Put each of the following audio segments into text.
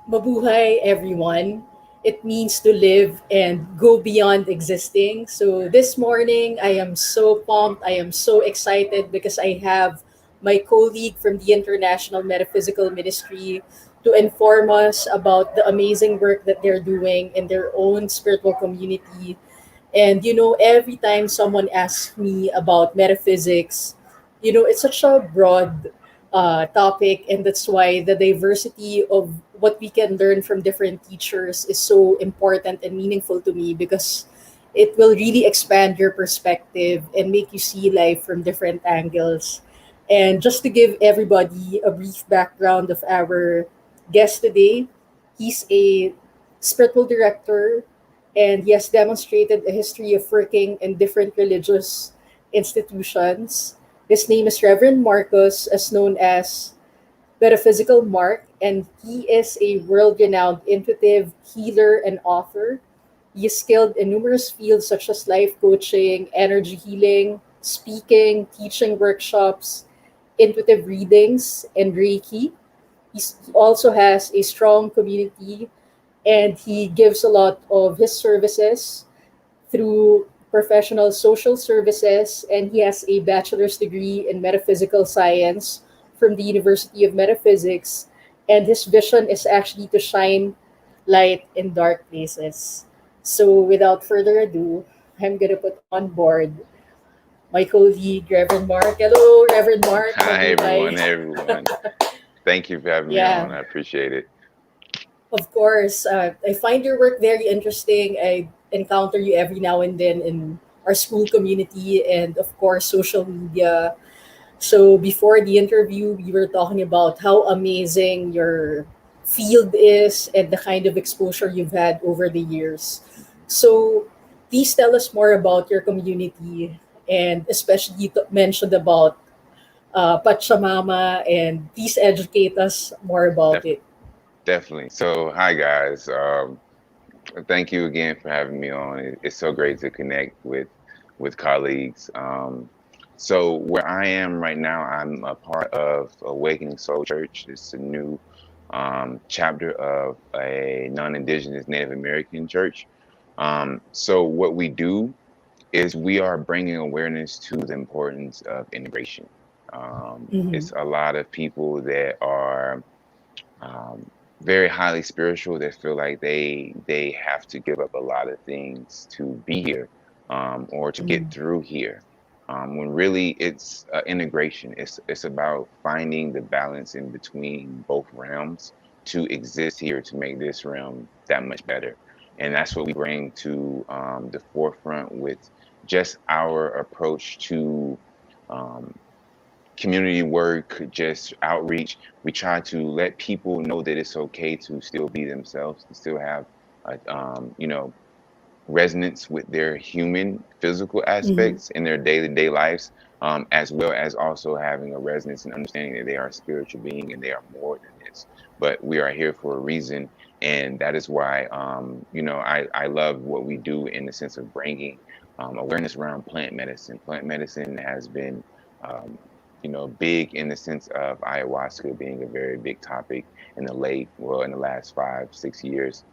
Mabuhay, everyone. It means to live and go beyond existing. So this morning, I am so pumped. I am so excited because I have my colleague from the International Metaphysical Ministry to inform us about the amazing work that they're doing in their own spiritual community. And every time someone asks me about metaphysics, it's such a broad topic, and that's why the diversity of what we can learn from different teachers is so important and meaningful to me because it will really expand your perspective and make you see life from different angles. And just to give everybody a brief background of our guest today, he's a spiritual director and he has demonstrated a history of working in different religious institutions. His name is Reverend Marcus, as known as Metaphysical Mark, and he is a world renowned intuitive healer and author. He is skilled in numerous fields such as life coaching, energy healing, speaking, teaching workshops, intuitive readings, and Reiki. He also has a strong community and he gives a lot of his services through professional social services, and he has a bachelor's degree in metaphysical science from the University of Metaphysics, and his vision is actually to shine light in dark places. So without further ado, I'm gonna put on board my colleague Reverend Mark. Hello, Reverend Mark. Hi Mabuhay. everyone, everyone. Thank you for having me Yeah, on. I appreciate it. of course. I find your work very interesting. I encounter you every now and then in our school community and, of course, social media. So, before the interview, we were talking about how amazing your field is and the kind of exposure you've had over the years. So, please tell us more about your community and especially you mentioned about Pachamama, and please educate us more about Def- it. Definitely. So, hi guys. Thank you again for having me on. It's so great to connect with colleagues. So, where I am right now, I'm a part of Awakening Soul Church. It's a new chapter of a non-Indigenous Native American church. So, what we do is we are bringing awareness to the importance of integration. Mhm. It's a lot of people that are um, very highly spiritual that feel like they have to give up a lot of things to be here or to get Mhm. through here. When really it's integration. It's about finding the balance in between both realms to exist here to make this realm that much better. And that's what we bring to the forefront with just our approach to um, community work, just outreach. We try to let people know that it's okay to still be themselves, to still have, resonance with their human, physical Mhm. aspects in their day-to-day lives, as well as also having a resonance and understanding that they are a spiritual being and they are more than this. But we are here for a reason, and that is why, I love what we do in the sense of bringing awareness around plant medicine. Plant medicine has been um, big in the sense of ayahuasca being a very big topic in the last 5, 6 years,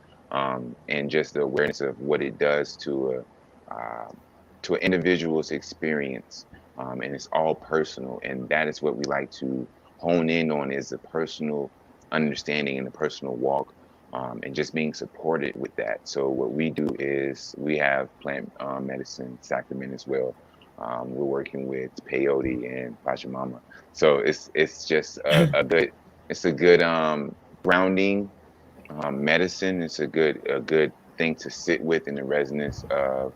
and just the awareness of what it does to an individual's experience, and it's all personal, and that is what we like to hone in on is the personal understanding and the personal walk, and just being supported with that. So what we do is we have plant medicine sacrament as well. We're working with peyote and pachamama, so it's just a good grounding medicine. It's a good thing to sit with in the resonance of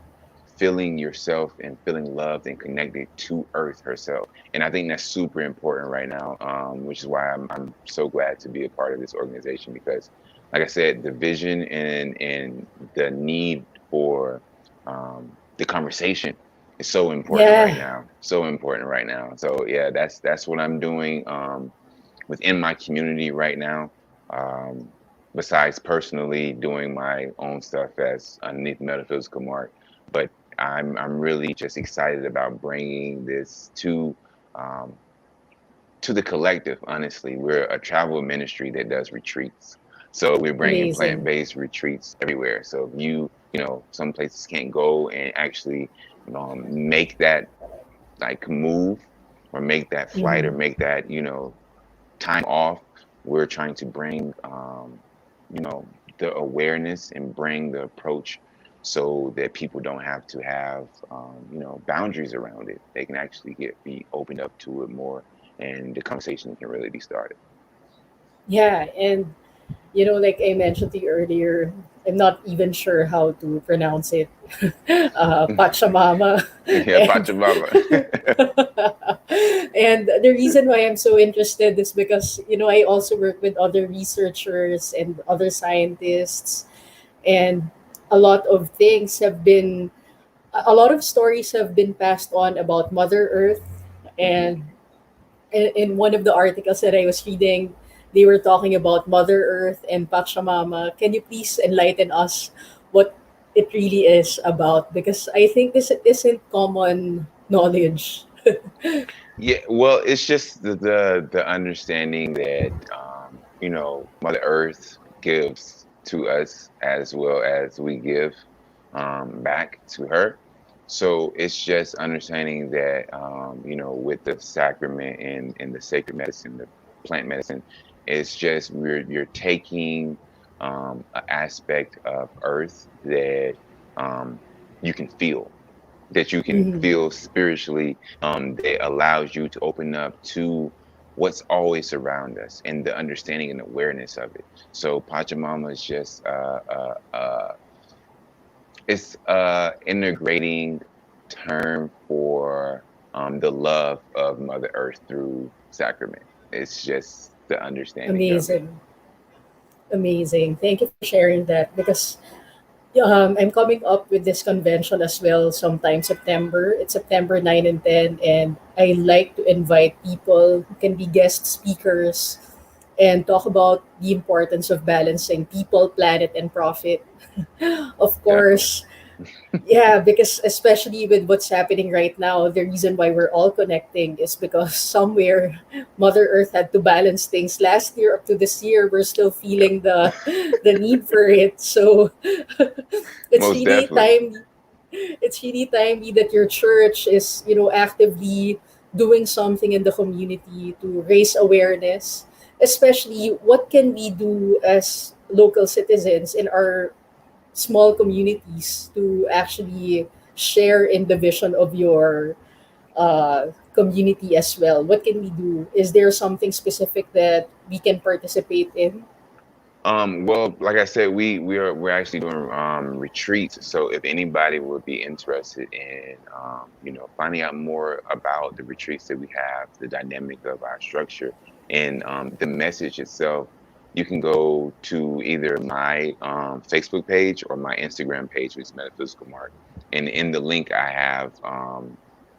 feeling yourself and feeling loved and connected to Earth herself. And I think that's super important right now, which is why I'm so glad to be a part of this organization because, like I said, the vision and the need for the conversation is so important right Yeah. now. So important right now. So yeah, that's what I'm doing within my community right now. Um, Besides personally doing my own stuff as underneath metaphysical mark, but I'm really just excited about bringing this um, to the collective. Honestly, we're a travel ministry that does retreats. So we're bringing Amazing. plant-based retreats everywhere. So if some places can't go and actually make that like move or make that flight or Mhm. make that time off. We're trying to bring you know the awareness and bring the approach so that people don't have to have boundaries around it. They can actually be opened up to it more, and the conversation can really be started. Yeah, and like I mentioned to you earlier, I'm not even sure how to pronounce it. Pachamama. Yeah, And Pachamama. and the reason why I'm so interested is because, I also work with other researchers and other scientists, and a lot of things have been, a lot of stories have been passed on about Mother Earth. Hmm. And in one of the articles that I was reading, they were talking about Mother Earth and Pachamama. Can you please enlighten us what it really is about? Because I think this isn't common knowledge. Yeah, well, it's just the understanding that Mother Earth gives to us as well as we give back to her. So it's just understanding that with the sacrament and the sacred medicine, the plant medicine, it's just you're taking an aspect of Earth that um, you can feel, that you can Mhm. feel spiritually, that allows you to open up to what's always around us and the understanding and awareness of it. So Pachamama is just it's integrating term for the love of Mother Earth through sacrament. It's just the understanding of it. Amazing. Amazing. Thank you for sharing that, because I'm coming up with this convention as well sometime September. It's September 9 and 10, and I like to invite people who can be guest speakers and talk about the importance of balancing people, planet, and profit. Of Definitely. course, yeah, because especially with what's happening right now, the reason why we're all connecting is because somewhere Mother Earth had to balance things. Last year up to this year, we're still Yep. feeling the need for it. So it's Most really definitely. time it's really timely that your church is, actively doing something in the community to raise awareness, especially what can we do as local citizens in our small communities to actually share in the vision of your community as well. What can we do? Is there something specific that we can participate in? Well, like I said, we're actually doing retreats. So if anybody would be interested in finding out more about the retreats that we have, the dynamic of our structure, and the message itself, you can go to either my Facebook page or my Instagram page, which is Metaphysical Mark. And in the link I have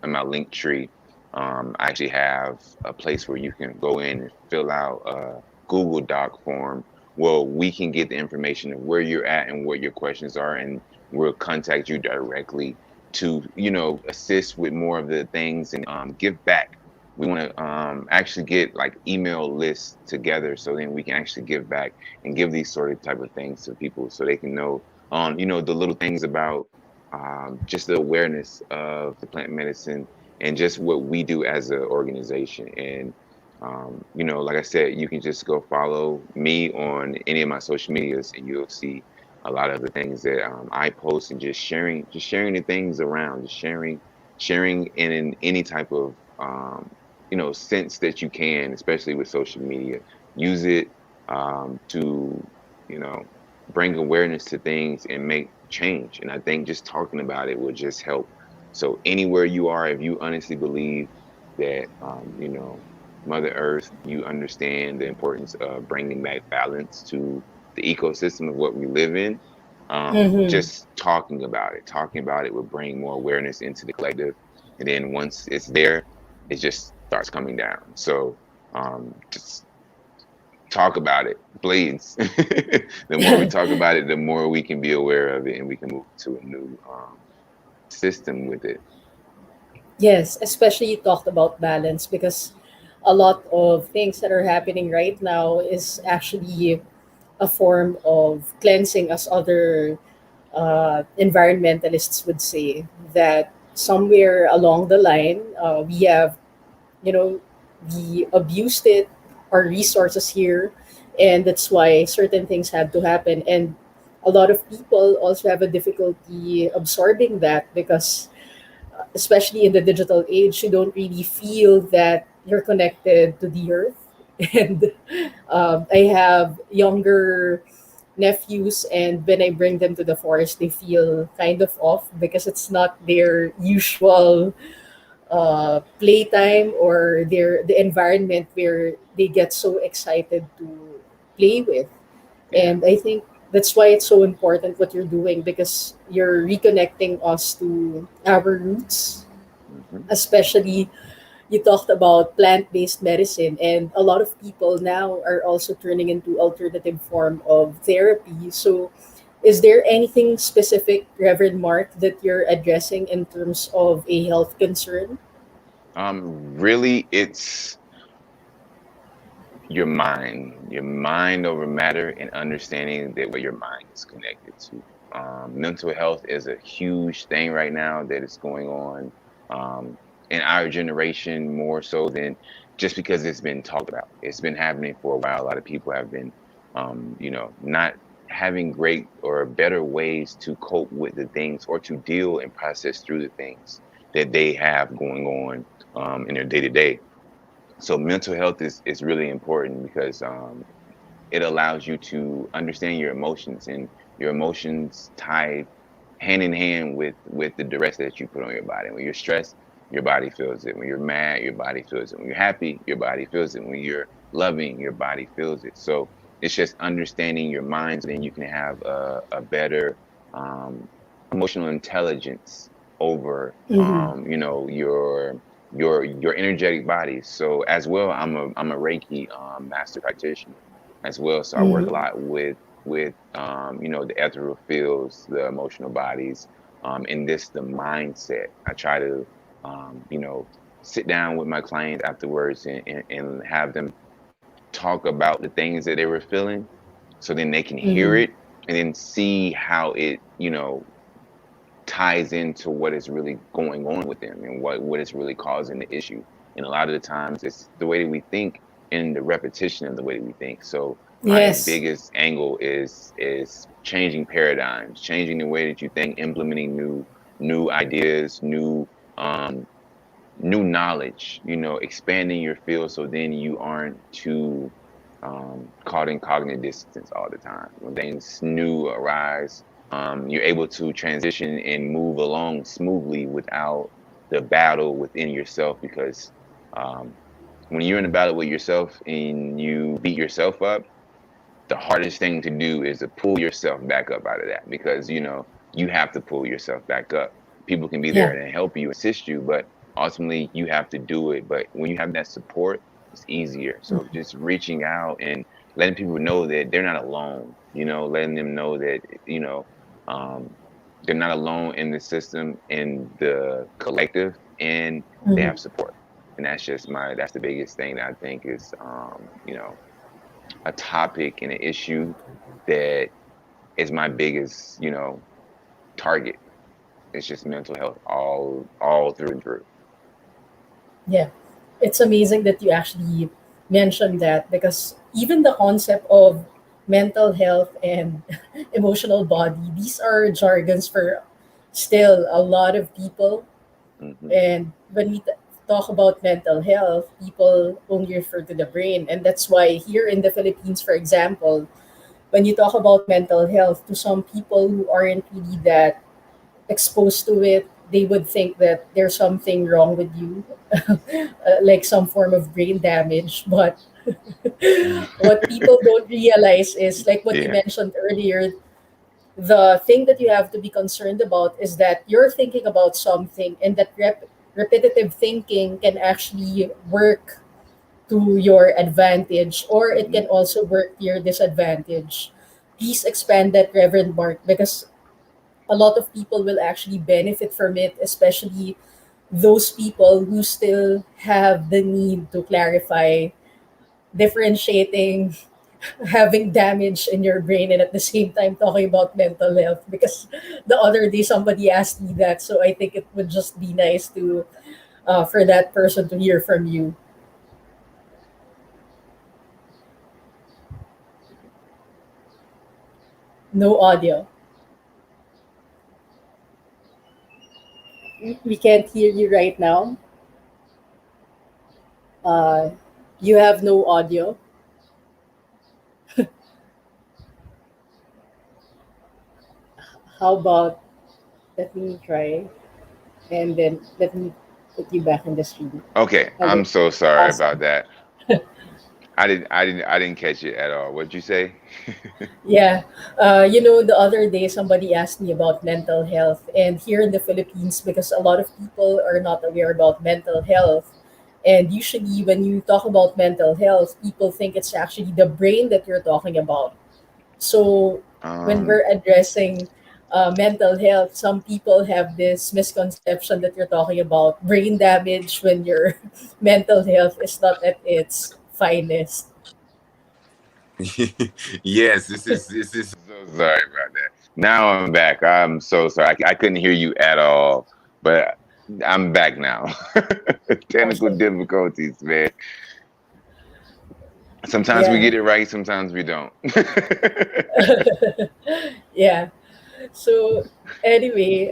in my link tree, I actually have a place where you can go in and fill out a Google Doc form. Well, we can get the information of where you're at and what your questions are, and we'll contact you directly to assist with more of the things and give back. We want to actually get like email lists together so then we can actually give back and give these sort of type of things to people so they can know the little things about just the awareness of the plant medicine and just what we do as an organization. And like I said, you can just go follow me on any of my social medias, and you'll see a lot of the things that I post and just sharing the things around, just sharing in any type of sense that you can, especially with social media. Use it to you know bring awareness to things and make change. And I think just talking about it will just help. So anywhere you are, if you honestly believe that Mother Earth, you understand the importance of bringing back balance to the ecosystem of what we live in. Mm-hmm. Just talking about it will bring more awareness into the collective, and then once it's there, it just starts coming down. So just talk about it, please. The more we talk about it, the more we can be aware of it, and we can move to a new system with it. Yes, especially you talked about balance, because a lot of things that are happening right now is actually a form of cleansing, as other environmentalists would say, that somewhere along the line, we have, you know, we abused it, our resources here, and that's why certain things had to happen. And a lot of people also have a difficulty absorbing that because, especially in the digital age, you don't really feel that you're connected to the earth. And I have younger nephews, and when I bring them to the forest, they feel kind of off because it's not their usual playtime, or the environment where they get so excited to play with. Yeah. And I think that's why it's so important what you're doing, because you're reconnecting us to our roots. Hmm. Especially, you talked about plant-based medicine, and a lot of people now are also turning into alternative form of therapy. So is there anything specific, Reverend Mark, that you're addressing in terms of a health concern? Really, it's your mind over matter, and understanding that where your mind is connected to. Mental health is a huge thing right now that is going on um, in our generation more so than just because it's been talked about. It's been happening for a while. A lot of people have been, not having great or better ways to cope with the things or to deal and process through the things that they have going on in their day to day. So mental health is really important because it allows you to understand your emotions, and your emotions tie hand in hand with the duress that you put on your body. When you're stressed, your body feels it. When you're mad, your body feels it. When you're happy, your body feels it. When you're loving, your body feels it. So it's just understanding your mind, so then you can have a better um, emotional intelligence over Mm-hmm. your energetic body. So as well, I'm a Reiki master practitioner as well. So I work a Mm-hmm. lot with the ethereal fields, the emotional bodies, and this the mindset. I try to sit down with my clients afterwards, and have them talk about the things that they were feeling, so then they can hear Mm-hmm. it and then see how it ties into what is really going on with them, and what is really causing the issue. And a lot of the times it's the way that we think and the repetition of the way that we think. So my Yes. biggest angle is changing paradigms, changing the way that you think, implementing new ideas, um new knowledge, expanding your field, so then you aren't too caught in cognitive distance all the time. When things new arise, you're able to transition and move along smoothly without the battle within yourself. Because um, when you're in a battle with yourself and you beat yourself up, the hardest thing to do is to pull yourself back up out of that, because you have to pull yourself back up. People can be there Yeah. and help you, assist you, but ultimately you have to do it. But when you have that support, it's easier. So just reaching out and letting people know that they're not alone, letting them know that um, they're not alone in the system, in the collective, and they Mm-hmm. have support. And that's the biggest thing that I think is a topic and an issue that is my biggest, target. It's just mental health all through and through. Yeah. It's amazing that you actually mentioned that, because even the concept of mental health and emotional body, these are jargons for still a lot of people. Hmm. And when we talk about mental health, people only refer to the brain. And that's why here in the Philippines, for example, when you talk about mental health, to some people who aren't really that exposed to it, they would think that there's something wrong with you, like some form of brain damage. But what people don't realize is, like what you Yeah. mentioned earlier, the thing that you have to be concerned about is that you're thinking about something, and that repetitive thinking can actually work to your advantage, or it Hmm. can also work to your disadvantage. Please expand that, Reverend Mark, because a lot of people will actually benefit from it, especially those people who still have the need to clarify, differentiating having damage in your brain and at the same time talking about mental health, because the other day somebody asked me that, so I think it would just be nice to for that person to hear from you. No audio. We can't hear you right now. uh, you have no audio. How about, let me try, and then let me put you back in the stream. Okay, Hello. I'm so sorry about Awesome. that. I didn't catch it at all. What'd you say? Yeah. The other day somebody asked me about mental health. And here in the Philippines, because a lot of people are not aware about mental health, and usually when you talk about mental health, people think it's actually the brain that you're talking about. So when Um, we're addressing mental health, some people have this misconception that you're talking about brain damage when your mental health is not at its finest. yes, this is. I'm so sorry about that. Now I'm back. I'm so sorry. I couldn't hear you at all, but I'm back now. Technical Awesome. difficulties, man. Sometimes we Yeah. get it right, sometimes we don't. Yeah. So anyway,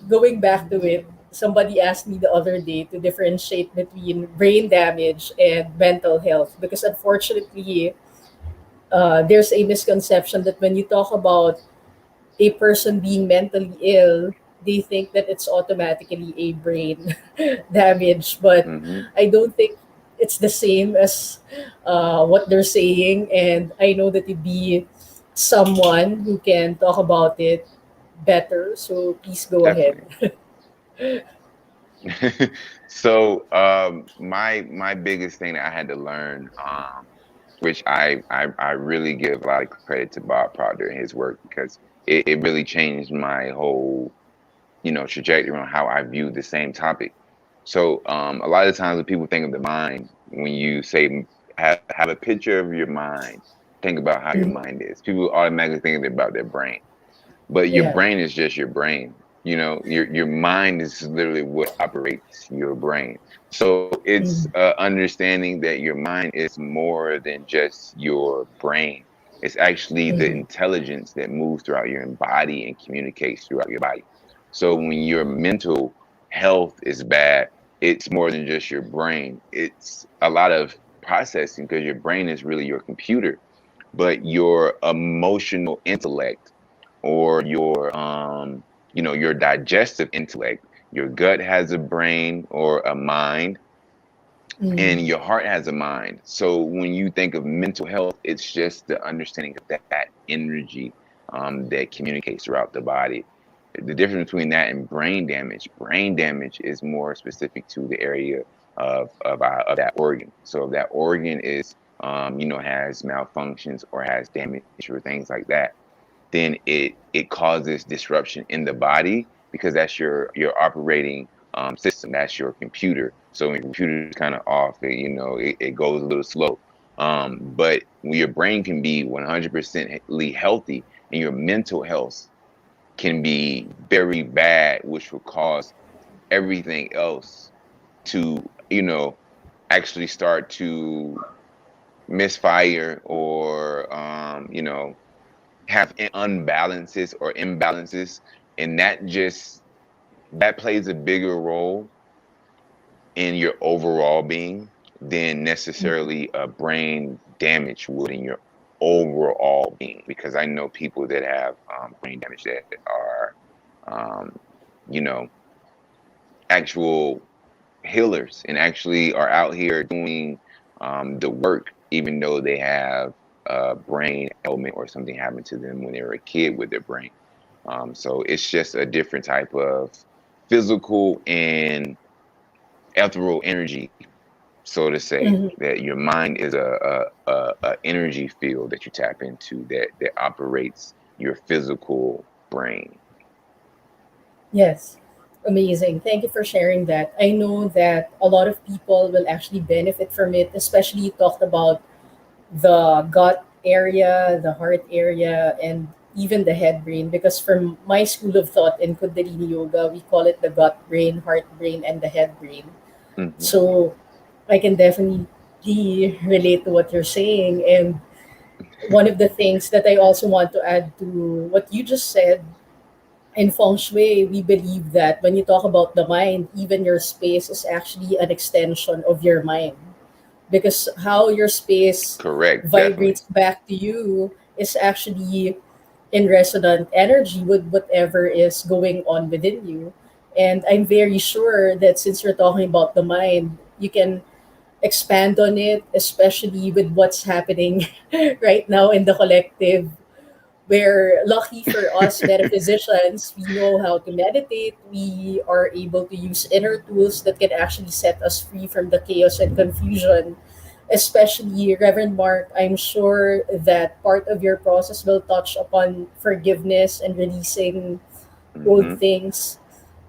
going back to it, somebody asked me the other day to differentiate between brain damage and mental health, because unfortunately, there's a misconception that when you talk about a person being mentally ill, they think that it's automatically a brain damage. But hmm I don't think it's the same as what they're saying. And I know that you'd be someone who can talk about it better. So please go ahead. Definitely. So my biggest thing that I had to learn, which I really give a lot of credit to Bob Proctor and his work because it really changed my whole trajectory on how I view the same topic. So a lot of times when people think of the mind, when you say have a picture of your mind, think about how your Mhm. mind is. People automatically think about their brain, but your Yeah. brain is just your brain. Your mind is literally what operates your brain. So it's Mhm. understanding that your mind is more than just your brain. It's actually the Mhm. intelligence that moves throughout your body and communicates throughout your body. So when your mental health is bad, it's more than just your brain. It's a lot of processing because your brain is really your computer, but your emotional intellect or your digestive intellect, your gut has a brain or a mind, Mhm. and your heart has a mind. So when you think of mental health, it's just the understanding of that energy that communicates throughout the body. The difference between that and brain damage is more specific to the area of that organ. So if that organ is has malfunctions or has damage or things like that, then it causes disruption in the body because that's your operating system. That's your computer. So when your computer is kind of off, it goes a little slow. But when your brain can be 100% healthy and your mental health can be very bad, which will cause everything else to actually start to misfire or have unbalances or imbalances, and that plays a bigger role in your overall being than Mhm. necessarily a brain damage would in your overall being. Because I know people that have brain damage that are, um, you know, actual healers and actually are out here doing the work, even though they have a brain ailment or something happened to them when they were a kid with their brain. So it's just a different type of physical and ethereal energy, so to say. Mhm. That your mind is a energy field that you tap into that operates your physical brain. Yes. Amazing. Thank you for sharing that. I know that a lot of people will actually benefit from it, especially you talked about the gut area, the heart area, and even the head brain. Because from my school of thought in Kundalini Yoga, we call it the gut brain, heart brain, and the head brain. Hmm. So I can definitely relate to what you're saying. And one of the things that I also want to add to what you just said, in feng shui, we believe that when you talk about the mind, even your space is actually an extension of your mind. Because how your space Correct, definitely. vibrates back to you is actually in resonant energy with whatever is going on within you. And I'm very sure that since you're talking about the mind, you can expand on it, especially with what's happening right now in the collective. We're lucky for us metaphysicians, we know how to meditate. We are able to use inner tools that can actually set us free from the chaos and confusion. Especially, Reverend Mark, I'm sure that part of your process will touch upon forgiveness and releasing old Hmm. things.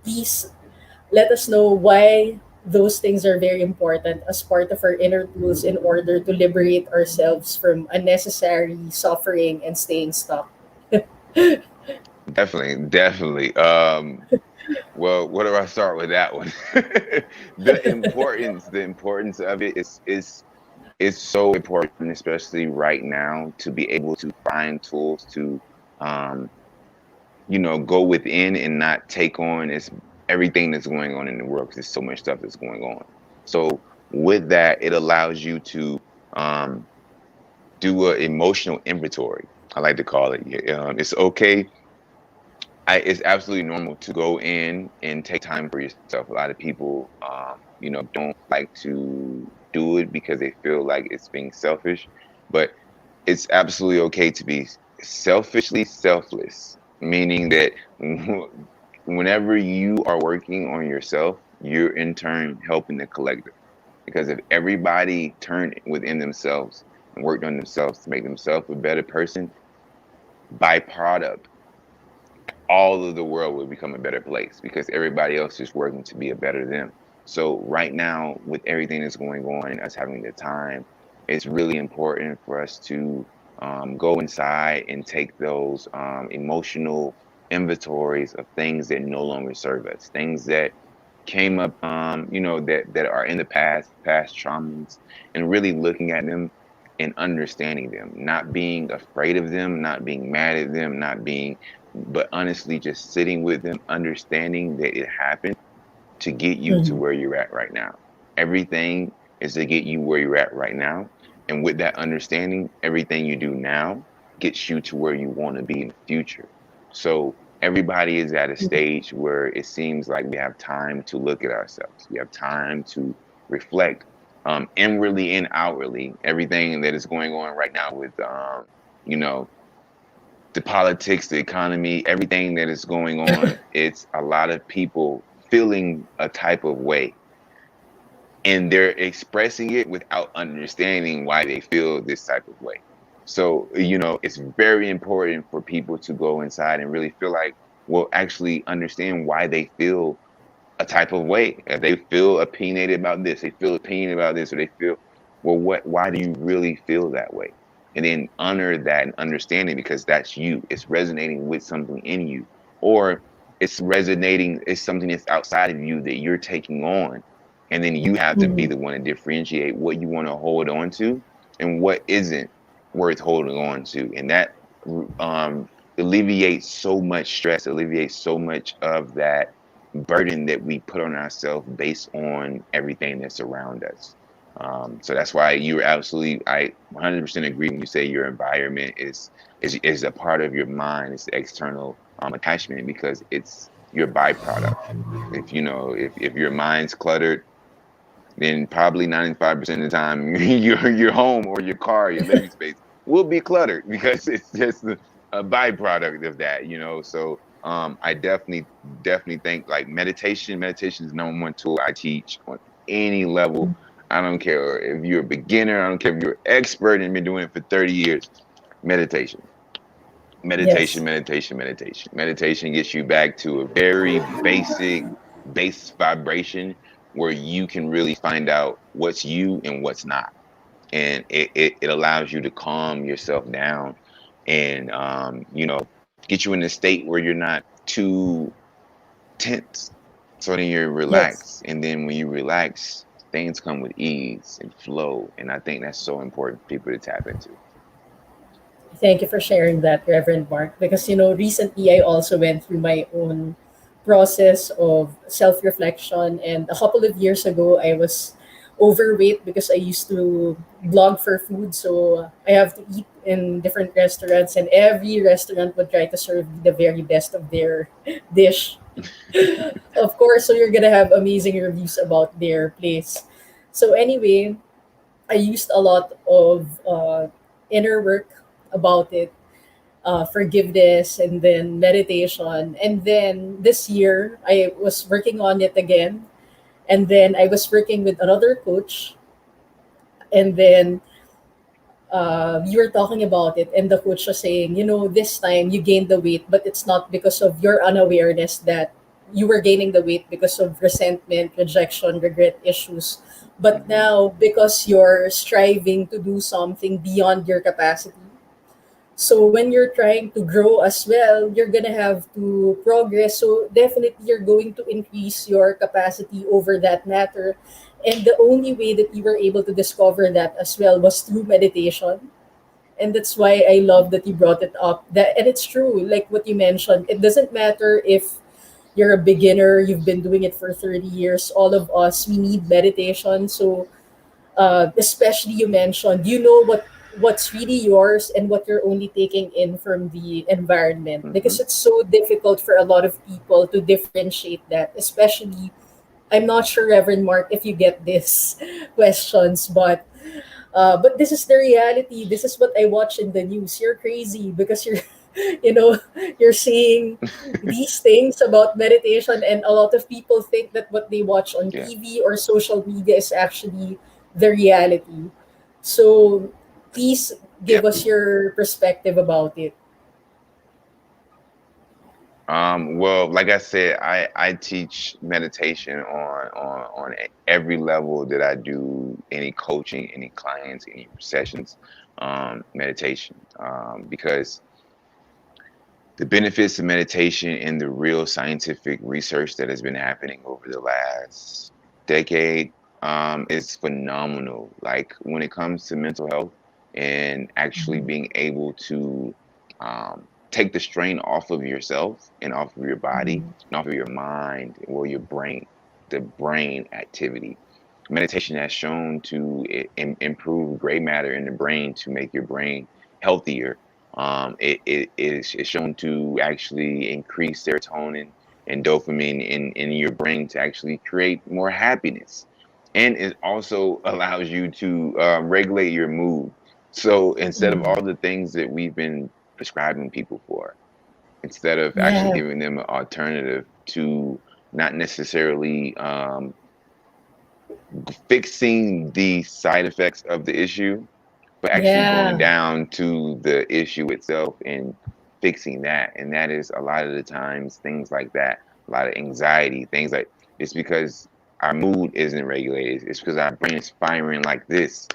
Please let us know why those things are very important as part of our inner tools in order to liberate ourselves from unnecessary suffering and staying stuck. Definitely, definitely. Well, where do I start with that one? The importance of it is so important, especially right now, to be able to find tools to, um, go within and not take on everything that's going on in the world because there's so much stuff that's going on. So with that, it allows you to um, do an emotional inventory. I like to call it. It's okay. It's absolutely normal to go in and take time for yourself. A lot of people, don't like to do it because they feel like it's being selfish, but it's absolutely okay to be selfishly selfless, meaning that whenever you are working on yourself, you're in turn helping the collective. Because if everybody turned within themselves and worked on themselves to make themselves a better person, byproduct, all of the world will become a better place because everybody else is working to be a better them. So right now, with everything that's going on and us having the time, it's really important for us to go inside and take those emotional inventories of things that no longer serve us, things that came up, that are in the past traumas, and really looking at them and understanding them, not being afraid of them, not being mad at them, not being, but honestly just sitting with them, understanding that it happened to get you to Mhm. where you're at right now. Everything is to get you where you're at right now. And with that understanding, everything you do now gets you to where you want to be in the future. So everybody is at a stage where it seems like we have time to look at ourselves. We have time to reflect, inwardly and outwardly, everything that is going on right now with, you know, the politics, the economy, everything that is going on. It's a lot of people feeling a type of way, and they're expressing it without understanding why they feel this type of way. So, it's very important for people to go inside and really feel like, well, actually understand why they feel a type of way. If they feel opinionated about this, they feel opinionated about this, or they feel, well, why do you really feel that way? And then honor that and understand it because that's you. It's resonating with something in you. Or it's something that's outside of you that you're taking on. And then you have to be Mhm. the one to differentiate what you want to hold on to and what isn't worth holding on to. And that um, alleviates so much stress, alleviates so much of that burden that we put on ourselves based on everything that's around us. So that's why you're absolutely, I 100% agree when you say your environment is a part of your mind. It's the external attachment because it's your byproduct. If your mind's cluttered, then probably 95% of the time your home or your car, your living space will be cluttered because it's just a byproduct of that, So I definitely think like meditation is the number one tool I teach on any level. I don't care if you're a beginner, I don't care if you're an expert and been doing it for 30 years. Meditation. Meditation, Yes. meditation, meditation. Meditation gets you back to a very basic base vibration where you can really find out what's you and what's not. and it allows you to calm yourself down and get you in a state where you're not too tense. So then you're Yes. relaxed, and then when you relax, things come with ease and flow, and I think that's so important for people to tap into. Thank you for sharing that, Reverend Mark. Because, recently I also went through my own process of self reflection. And a couple of years ago, I was overweight because I used to blog for food. So I have to eat in different restaurants, and every restaurant would try to serve the very best of their dish. Of course, so you're going to have amazing reviews about their place. So, anyway, I used a lot of inner work about it, forgiveness, and then meditation. And then this year, I was working on it again. And then I was working with another coach. And then you were talking about it, and the coach was saying, this time you gained the weight, but it's not because of your unawareness that you were gaining the weight because of resentment, rejection, regret issues. But Hmm. now, because you're striving to do something beyond your capacity, so when you're trying to grow as well, you're gonna have to progress. So definitely you're going to increase your capacity over that matter. And the only way that you were able to discover that as well was through meditation. And that's why I love that you brought it up. That and it's true, like what you mentioned. It doesn't matter if you're a beginner, you've been doing it for 30 years. All of us, we need meditation. So especially you mentioned, what's really yours and what you're only taking in from the environment, Hmm. because it's so difficult for a lot of people to differentiate that. Especially, I'm not sure, Reverend Mark, if you get this questions, but this is the reality. This is what I watch in the news. You're crazy because you're you know you're seeing these things about meditation, and a lot of people think that what they watch on Yeah. TV or social media is actually the reality. So please Yeah. give us your perspective about it. Well, like I said, I teach meditation on every level that I do any coaching, any clients, any sessions, meditation. Because the benefits of meditation and the real scientific research that has been happening over the last decade is phenomenal. Like when it comes to mental health and actually Mhm. being able to take the strain off of yourself and off of your body Mhm. and off of your mind or your brain, the brain activity. Meditation has shown to improve gray matter in the brain to make your brain healthier. It is shown to actually increase serotonin and dopamine in your brain to actually create more happiness. And it also allows you to regulate your mood. So instead of Mhm. all the things that we've been prescribing people for, instead of actually Yeah. giving them an alternative to not necessarily fixing the side effects of the issue, but actually going Yeah. down to the issue itself and fixing that. And that is a lot of the times things like that, a lot of anxiety, things like it's because our mood isn't regulated. It's because our brain is firing like this.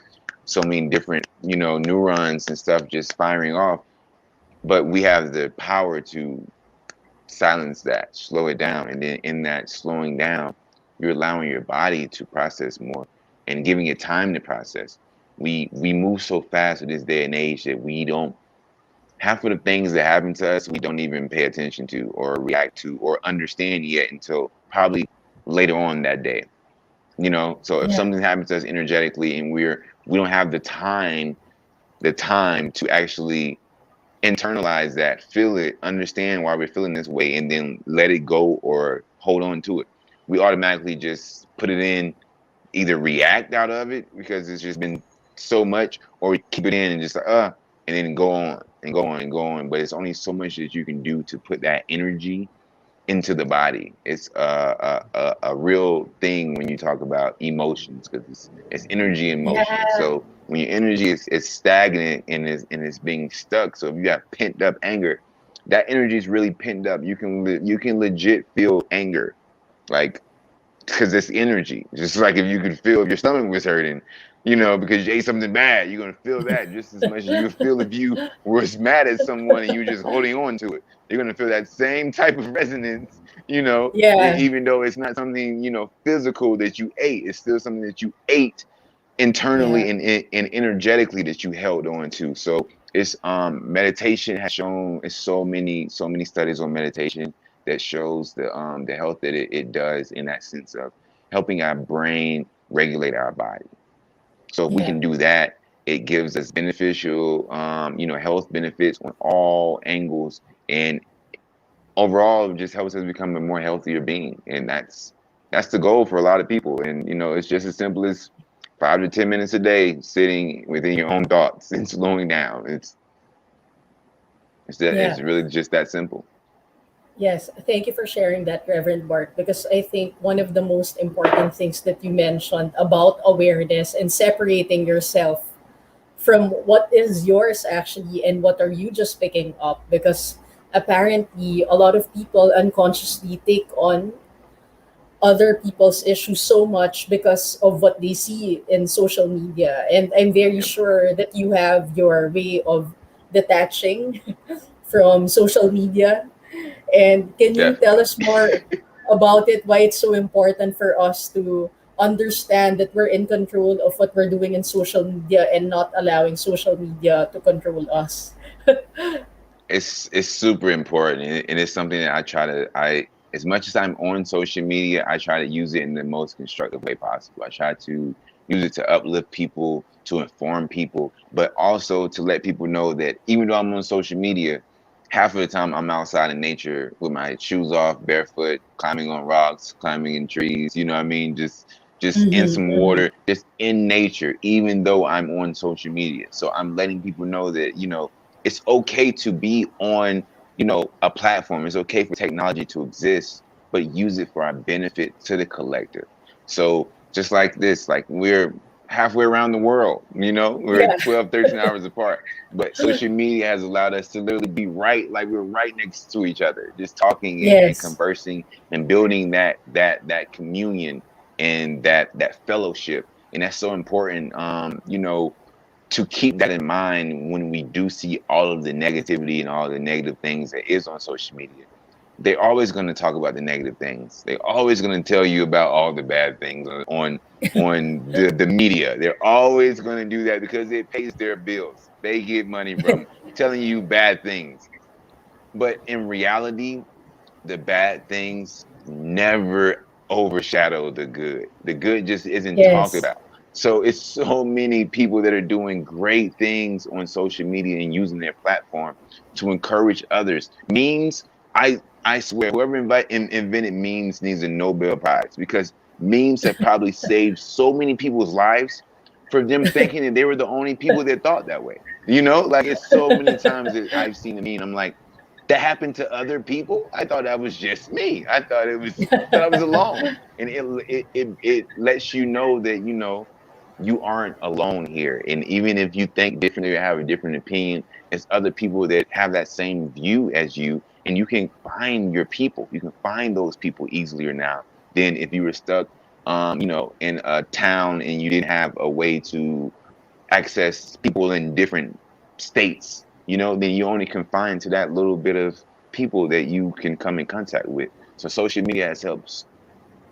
So many different, neurons and stuff just firing off. But we have the power to silence that, slow it down. And then in that slowing down, you're allowing your body to process more and giving it time to process. We move so fast in this day and age that we don't half of the things that happen to us we don't even pay attention to or react to or understand yet until probably later on that day. So if Yeah. something happens to us energetically and we don't have the time to actually internalize that, feel it, understand why we're feeling this way, and then let it go or hold on to it. We automatically just put it in, either react out of it because it's just been so much, or we keep it in and just like, and then go on and go on and go on. But it's only so much that you can do to put that energy into the body. It's a real thing when you talk about emotions because it's energy in motion. Yeah. So when your energy is stagnant and it's being stuck, so if you have pent up anger, that energy is really pent up. You can legit feel anger, like because it's energy. Just like if you could feel if your stomach was hurting, because you ate something bad. You're gonna feel that just as much as you would feel if you was mad at someone and you were just holding on to it. You're gonna feel that same type of resonance, Yeah, even though it's not something, physical that you ate. It's still something that you ate yeah, internally and energetically that you held on to. So it's meditation has shown, it's so many studies on meditation that shows the health that it does in that sense of helping our brain regulate our body. So if we yeah, can do that, it gives us beneficial, health benefits on all angles, and overall, it just helps us become a more healthier being. And that's the goal for a lot of people. And it's just as simple as 5 to 10 minutes a day sitting within your own thoughts and slowing down. It's yeah. really just that simple. Yes, thank you for sharing that, Reverend Mark, because I think one of the most important things that you mentioned about awareness and separating yourself from what is yours actually and what are you just picking up, because apparently a lot of people unconsciously take on other people's issues so much because of what they see in social media, and I'm very Yep, sure that you have your way of detaching from social media. And can you tell definitely. us more about it, why it's so important for us to understand that we're in control of what we're doing in social media and not allowing social media to control us? It's super important, and it's something that I as much as I'm on social media, I try to use it in the most constructive way possible. I try to use it to uplift people, to inform people, but also to let people know that even though I'm on social media, half of the time I'm outside in nature with my shoes off, barefoot, climbing on rocks, climbing in trees, you know what I mean? Just in Mm-hmm, some mm-hmm. water, just in nature, even though I'm on social media. So I'm letting people know that, it's okay to be on, a platform. It's okay for technology to exist, but use it for our benefit to the collective. So just like this, like we're halfway around the world, we're Yeah. 12, 13 hours apart. But social media has allowed us to literally be like we're right next to each other, just talking and Yes. conversing and building that communion and that fellowship. And that's so important. To keep that in mind when we do see all of the negativity and all the negative things that is on social media. They're always going to talk about the negative things. They're always going to tell you about all the bad things on the media. They're always going to do that because it pays their bills. They get money from telling you bad things. But in reality, the bad things never overshadow the good. The good just isn't talked Yes. about. So it's so many people that are doing great things on social media and using their platform to encourage others. Memes, I swear, whoever invented memes needs a Nobel Prize because memes have probably saved so many people's lives for them thinking that they were the only people that thought that way. Like it's so many times that I've seen a meme. I'm like, that happened to other people. I thought that was just me. I thought I was alone. And it lets you know that you aren't alone here. And even if you think differently or have a different opinion, it's other people that have that same view as you, and you can find your people. You can find those people easier now than if you were stuck, in a town and you didn't have a way to access people in different states, then you only confined to that little bit of people that you can come in contact with. So social media has helped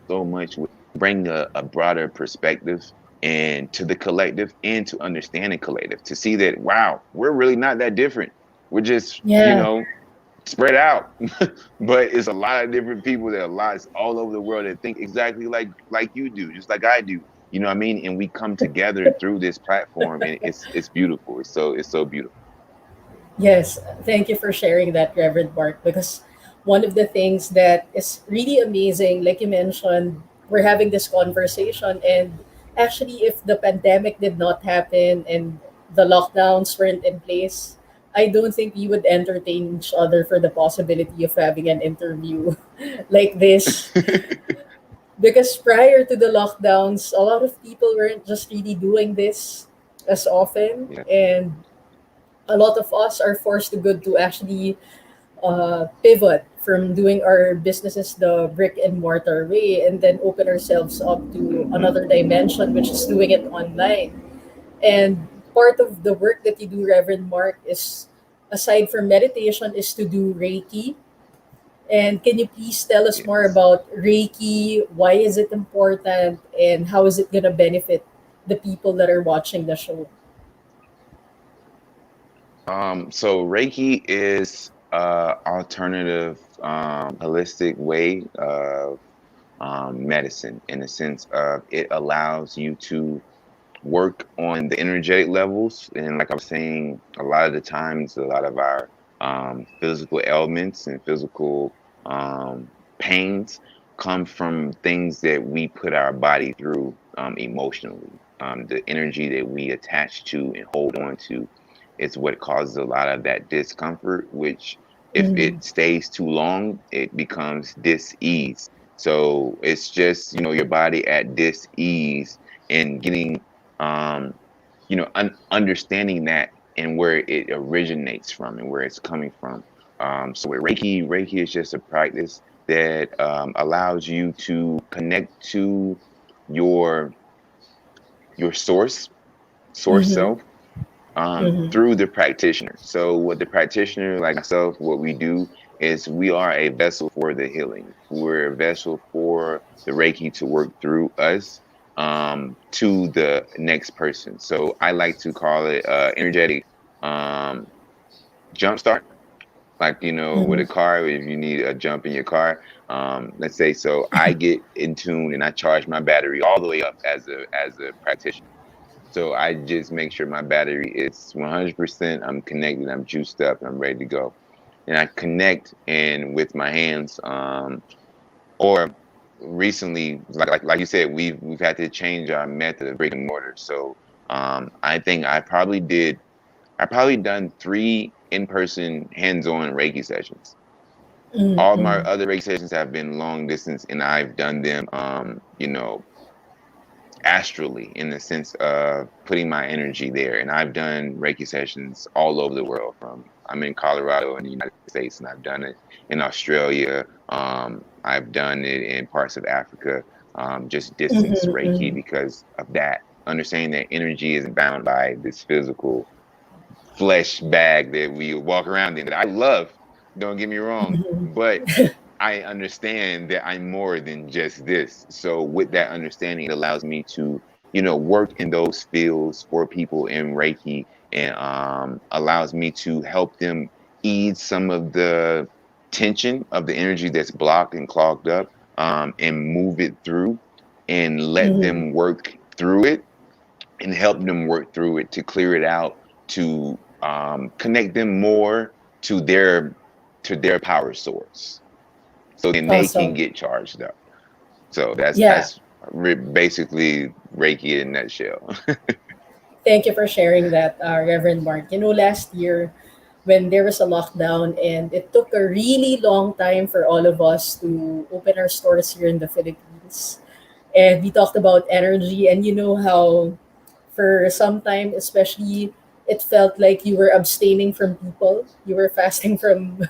so much with bringing a broader perspective and to the collective and to understanding collective to see that wow, we're really not that different. We're just, Yeah. spread out. But it's a lot of different people that are lots all over the world that think exactly like you do, just like I do. You know what I mean? And we come together through this platform, and it's beautiful. It's so beautiful. Yes, thank you for sharing that, Reverend Mark, because one of the things that is really amazing, like you mentioned, we're having this conversation, and actually, if the pandemic did not happen and the lockdowns weren't in place, I don't think we would entertain each other for the possibility of having an interview like this. Because prior to the lockdowns, a lot of people weren't just really doing this as often, Yeah. and a lot of us are forced to actually pivot from doing our businesses the brick and mortar way and then open ourselves up to another dimension, which is doing it online. And part of the work that you do, Reverend Mark, is aside from meditation, is to do Reiki. And can you please tell us more Yes. about Reiki? Why is it important, and how is it gonna benefit the people that are watching the show? So Reiki is alternative holistic way of medicine in the sense of it allows you to work on the energetic levels. And like I was saying, a lot of the times, a lot of our physical ailments and physical pains come from things that we put our body through emotionally. The energy that we attach to and hold on to is what causes a lot of that discomfort, which if Mm-hmm. it stays too long, it becomes dis-ease. So it's just, your body at dis-ease and getting um, understanding that and where it originates from and where it's coming from. So with Reiki is just a practice that allows you to connect to your your source Mm-hmm. self Mm-hmm. through the practitioner. So what the practitioner, like myself, what we do is we are a vessel for the healing. We're a vessel for the Reiki to work through us to the next person. So I like to call it energetic um, jumpstart. Like with Mm-hmm. a car, if you need a jump in your car, let's say, so I get in tune and I charge my battery all the way up as a practitioner. So I just make sure my battery is 100%. I'm connected. I'm juiced up. I'm ready to go. And I connect and with my hands. Or recently, like you said, we've had to change our method of brick and mortar. So I think I probably done 3 in-person hands-on Reiki sessions. All my Mm-hmm. other Reiki sessions have been long distance, and I've done them, astrally in the sense of putting my energy there. And I've done Reiki sessions all over the world. I'm in Colorado in the United States, and I've done it in Australia. I've done it in parts of Africa, just distance Reiki Mm-hmm. because of that. Understanding that energy isn't bound by this physical flesh bag that we walk around in that I love. Don't get me wrong, Mm-hmm. but I understand that I'm more than just this. So with that understanding, it allows me to, work in those fields for people in Reiki and allows me to help them ease some of the tension of the energy that's blocked and clogged up and move it through and let Mm-hmm. them work through it and help them work through it to clear it out to connect them more to their power source so then they can Awesome. get charged up. So that's Yeah. that's basically Reiki in a nutshell. Thank you for sharing that, Reverend Mark. You know, last year when there was a lockdown and it took a really long time for all of us to open our stores here in the Philippines, and we talked about energy, and you know how for some time, especially, it felt like you were abstaining from people. You were fasting from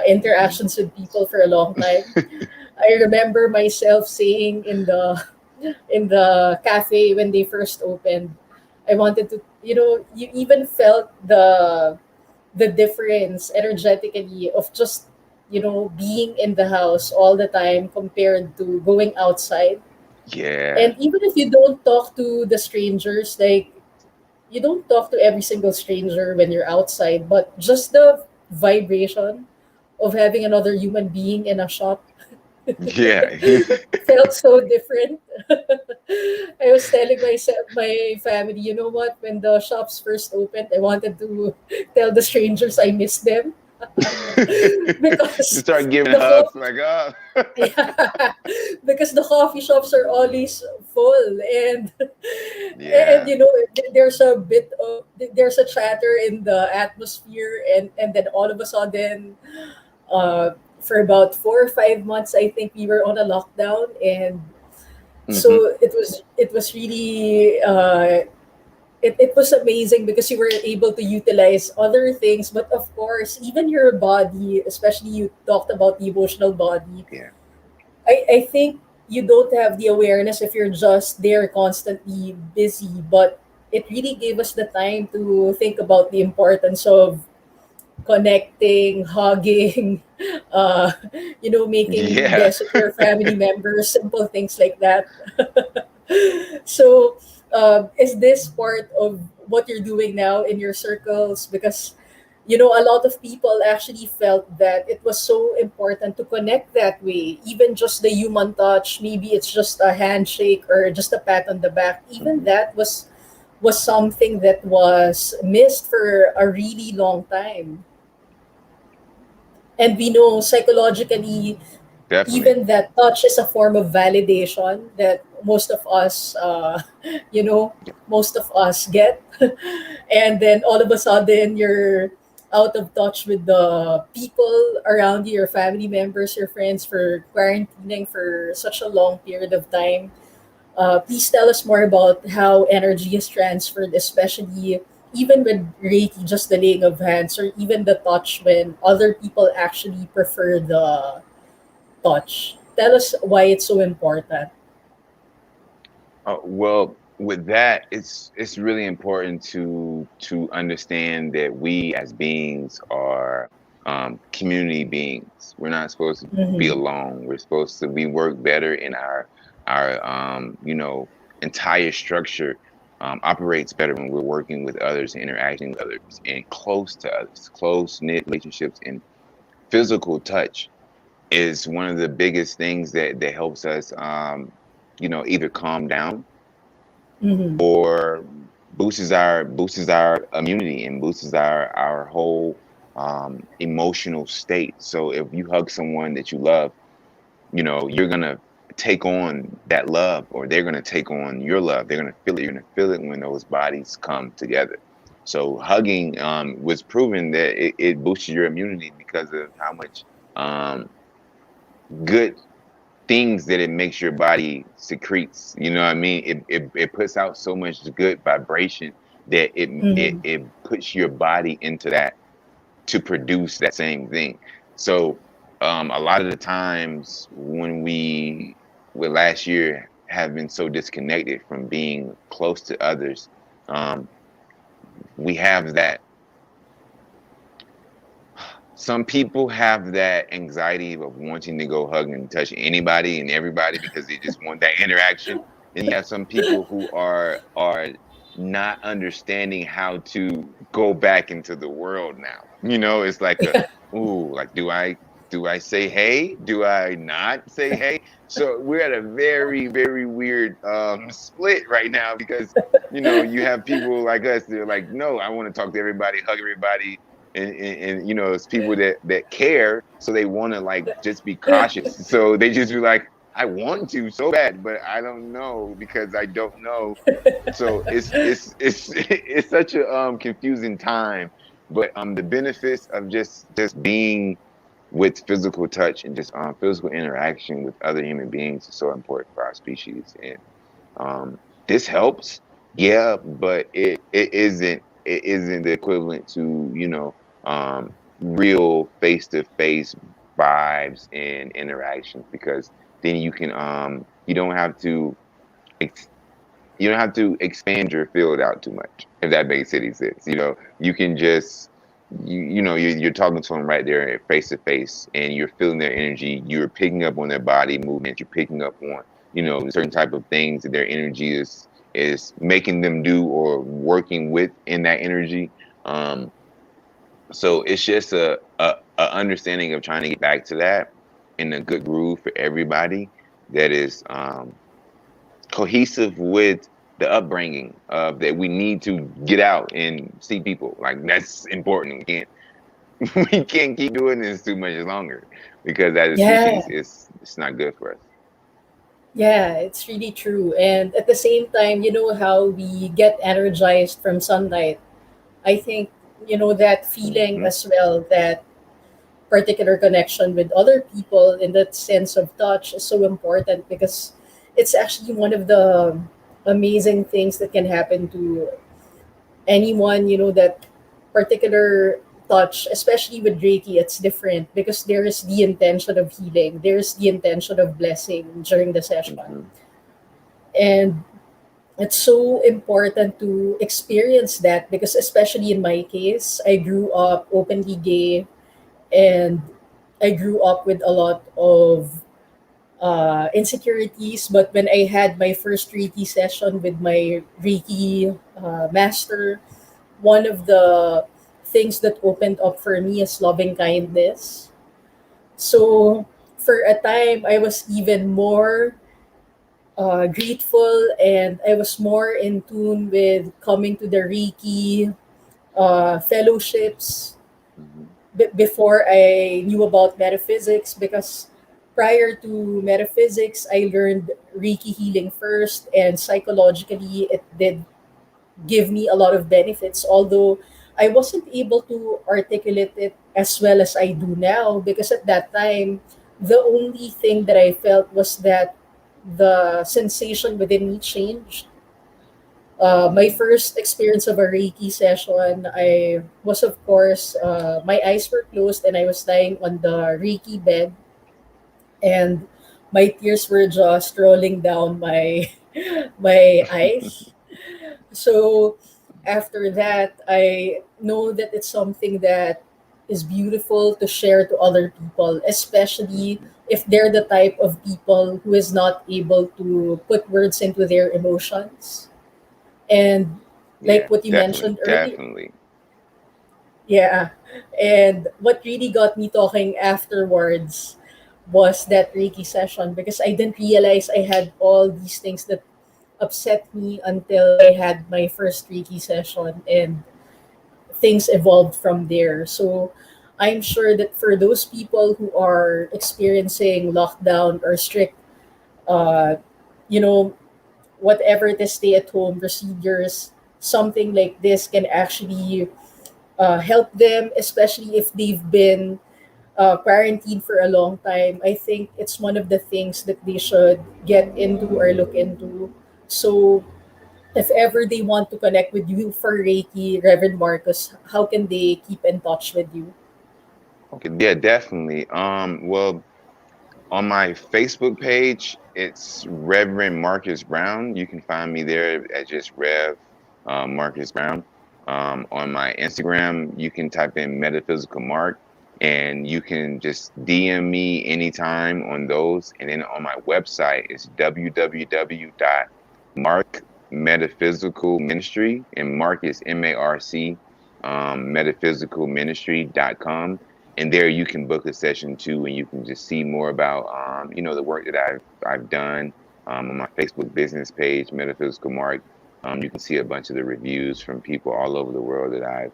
interactions with people for a long time. I remember myself saying in the cafe when they first opened, I wanted to, you know, you even felt the difference energetically of just, you know, being in the house all the time compared to going outside. Yeah. And even if you don't talk to the strangers, like you don't talk to every single stranger when you're outside, but just the vibration of having another human being in a shop Yeah. felt so different. I was telling myself, my family, you know what? When the shops first opened, I wanted to tell the strangers I miss them To because start giving the hugs co- like, oh. yeah, because the coffee shops are always full, and Yeah. you know there's a bit of there's a chatter in the atmosphere, and then all of a sudden, uh, for about 4 or 5 months, I think we were on a lockdown, and Hmm. so it was really it was amazing because you were able to utilize other things, but of course, even your body, especially you talked about the emotional body. Yeah. I think you don't have the awareness if you're just there constantly busy, but it really gave us the time to think about the importance of connecting, hugging, uh, making Yeah. best of your family members, simple things like that. So, is this part of what you're doing now in your circles? Because, a lot of people actually felt that it was so important to connect that way. Even just the human touch, maybe it's just a handshake or just a pat on the back. Even Mhm. that was something that was missed for a really long time. And we know psychologically, Definitely. even that touch is a form of validation that most of us, you know, most of us get. And then all of a sudden, you're out of touch with the people around you, your family members, your friends, for quarantining for such a long period of time. Please tell us more about how energy is transferred, especially even with Reiki, just the laying of hands, or even the touch when other people actually prefer the touch. Tell us why it's so important. Well, with that, it's really important to understand that we as beings are community beings. We're not supposed to be Mm-hmm. alone. We're supposed to we work better in our entire structure operates better when we're working with others, interacting with others, and close to others. Close knit relationships and physical touch is one of the biggest things that helps us either calm down Mm-hmm. or boosts our immunity and boosts our whole emotional state. So if you hug someone that you love, you're gonna take on that love, or they're gonna take on your love. They're gonna feel it. You're gonna feel it when those bodies come together. So hugging was proven that it boosts your immunity because of how much good things that it makes your body secretes. You know what I mean? It puts out so much good vibration that Mm-hmm. it puts your body into that to produce that same thing. So a lot of the times when we with last year have been so disconnected from being close to others, um, we have that. Some people have that anxiety of wanting to go hug and touch anybody and everybody because they just want that interaction. And you have some people who are not understanding how to go back into the world now. It's like ooh, like do I say hey? Do I not say hey? So we're at a very, very weird split right now because you have people like us, they're like, no, I want to talk to everybody, hug everybody, and it's people that care, so they want to like just be cautious, so they just be like, I want to so bad, but I don't know because I don't know. So it's it's such a confusing time, but the benefits of just being with physical touch and just physical interaction with other human beings is so important for our species. And this helps, yeah, but it isn't the equivalent to real face to face vibes and interactions, because then you don't have to ex- you don't have to expand your field out too much, if that makes any sense. You can just you're talking to them right there face to face, and you're feeling their energy. You're picking up on their body movement. You're picking up on certain type of things that their energy is making them do or working with in that energy. um so it's just a understanding of trying to get back to that in a good groove for everybody, that is cohesive with the upbringing of that we need to get out and see people. Like, that's important. We can't keep doing this too much longer, because as a species, Yeah, it's not good for us. yeah, it's really true. And at the same time, how we get energized from sunlight. I think, that feeling Hmm. as well, that particular connection with other people in that sense of touch is so important because it's actually one of the amazing things that can happen to anyone, that particular touch, especially with Reiki, it's different because there is the intention of healing, there's the intention of blessing during the session. Hmm. And it's so important to experience that because, especially in my case, I grew up openly gay, and I grew up with a lot of insecurities. But when I had my first Reiki session with my Reiki master, one of the things that opened up for me is loving kindness. So for a time, I was even more grateful, and I was more in tune with coming to the Reiki fellowships Hmm. before I knew about metaphysics, because prior to metaphysics, I learned Reiki healing first, and psychologically, it did give me a lot of benefits, although I wasn't able to articulate it as well as I do now, because at that time, the only thing that I felt was that the sensation within me changed. My Hmm. first experience of a Reiki session, I was, of course, my eyes were closed and I was lying on the Reiki bed, and my tears were just rolling down my my eyes. So after that, I know that it's something that is beautiful to share to other people, especially Hmm. if they're the type of people who is not able to put words into their emotions. And like Yeah, what you definitely, mentioned earlier, definitely. yeah. And what really got me talking afterwards was that Reiki session, because I didn't realize I had all these things that upset me until I had my first Reiki session, and things evolved from there. So I'm sure that for those people who are experiencing lockdown or strict, uh, you know, whatever the stay at home procedures, something like this can actually help them, especially if they've been quarantined for a long time. I think it's one of the things that they should get into or look into. So, if ever they want to connect with you for Reiki, Reverend Marcus, how can they keep in touch with you? Okay, yeah, definitely. Well, on my Facebook page, it's Reverend Marcus Brown. You can find me there at just Rev Marcus Brown. On my Instagram, you can type in Metaphysical Mark, and you can just DM me anytime on those. And then on my website, it's www.markmetaphysicalministry, and Mark is MARC, metaphysicalministry.com, and there you can book a session too, and you can just see more about the work that I've done on my Facebook business page, Metaphysical Mark. You can see a bunch of the reviews from people all over the world that I've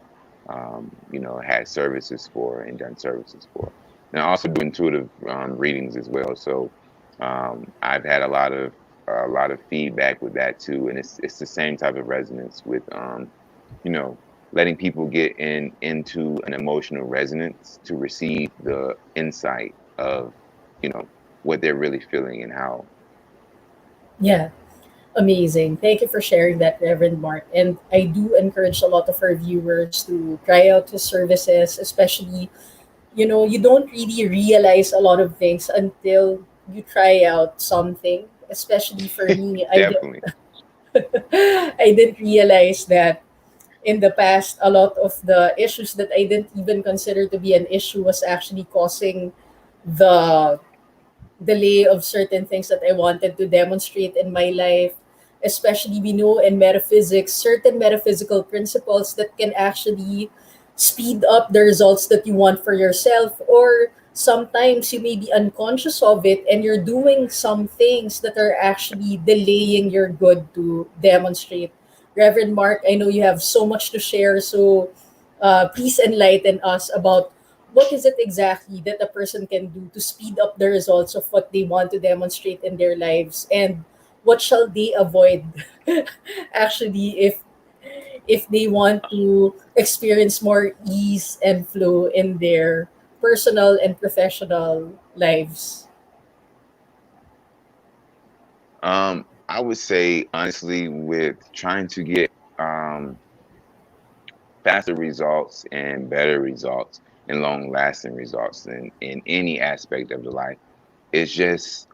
had services for and done services for. And I also do intuitive readings as well. So I've had a lot of feedback with that too, and it's the same type of resonance with you know letting people get into an emotional resonance to receive the insight of what they're really feeling and how. Yeah, amazing. Thank you for sharing that, Reverend Mark. And I do encourage a lot of our viewers to try out his services, especially, you don't really realize a lot of things until you try out something. Especially for me, Definitely. I didn't realize that in the past, a lot of the issues that I didn't even consider to be an issue was actually causing the delay of certain things that I wanted to demonstrate in my life. Especially, we know in metaphysics, certain metaphysical principles that can actually speed up the results that you want for yourself, or sometimes you may be unconscious of it and you're doing some things that are actually delaying your good to demonstrate. Reverend Mark, I know you have so much to share, so please enlighten us about what is it exactly that a person can do to speed up the results of what they want to demonstrate in their lives, and what shall they avoid actually if they want to experience more ease and flow in their personal and professional lives. I would say honestly, with trying to get um faster results and better results and long lasting results in any aspect of the life. It's just